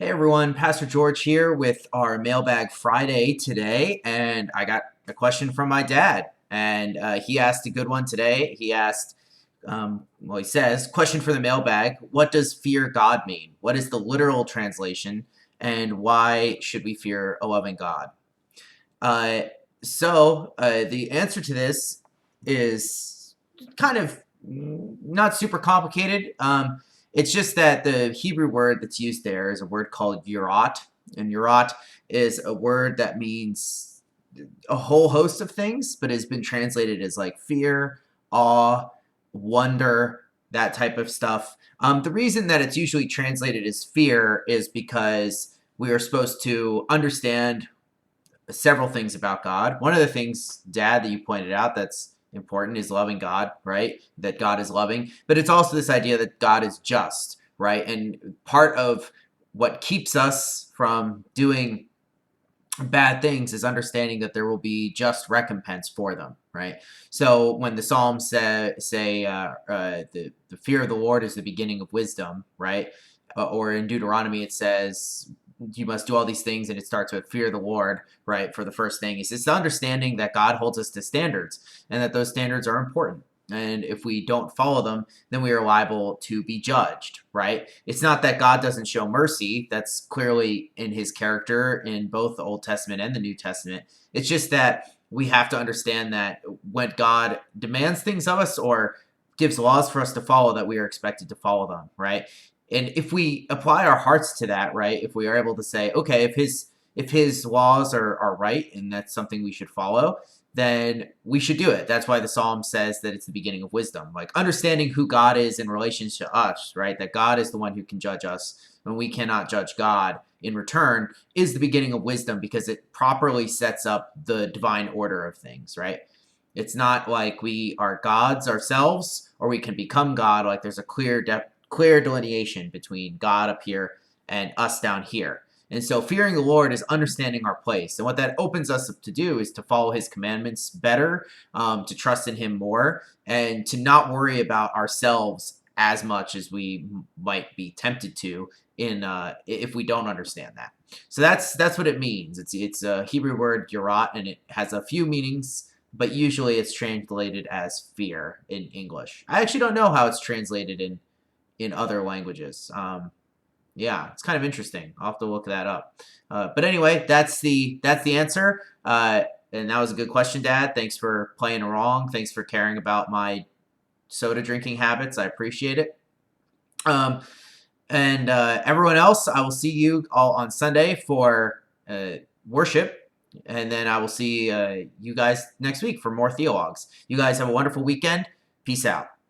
Hey everyone, Pastor George here with our Mailbag Friday today, and I got a question from my dad, and he asked a good one today. He asked, he says, question for the mailbag, what does fear God mean? What is the literal translation, and why should we fear a loving God? Uh, the answer to this is kind of not super complicated. It's just that the Hebrew word that's used there is a word called yurat, and yurat is a word that means a whole host of things, but has been translated as like fear, awe, wonder, that type of stuff. The reason that it's usually translated as fear is because we are supposed to understand several things about God. One of the things, Dad, that you pointed out that's important is loving God, right? That God is loving. But it's also this idea that God is just, right? And part of what keeps us from doing bad things is understanding that there will be just recompense for them, right? So when the Psalms the fear of the Lord is the beginning of wisdom, right? Or in Deuteronomy it says you must do all these things, and it starts with fear the Lord, right? For the first thing, it's the understanding that God holds us to standards, and that those standards are important. And if we don't follow them, then we are liable to be judged, right? It's not that God doesn't show mercy. That's clearly in his character in both the Old Testament and the New Testament. It's just that we have to understand that when God demands things of us or gives laws for us to follow, that we are expected to follow them, right? And if we apply our hearts to that, right, if we are able to say, okay, if his laws are right and that's something we should follow, then we should do it. That's why the Psalm says that it's the beginning of wisdom. Like understanding who God is in relation to us, right? That God is the one who can judge us and we cannot judge God in return is the beginning of wisdom because it properly sets up the divine order of things, right? It's not like we are gods ourselves or we can become God. Like there's a clear delineation between God up here and us down here. And so fearing the Lord is understanding our place. And what that opens us up to do is to follow his commandments better, to trust in him more, and to not worry about ourselves as much as we might be tempted to in if we don't understand that. So that's what it means. It's a Hebrew word yurat, and it has a few meanings, but usually it's translated as fear in English. I actually don't know how it's translated in other languages. Yeah, it's kind of interesting. I'll have to look that up. But anyway, that's the answer. And that was a good question, Dad. Thanks for playing along. Thanks for caring about my soda drinking habits. I appreciate it. Um, and everyone else, I will see you all on Sunday for worship. And then I will see you guys next week for more Theologs. You guys have a wonderful weekend. Peace out.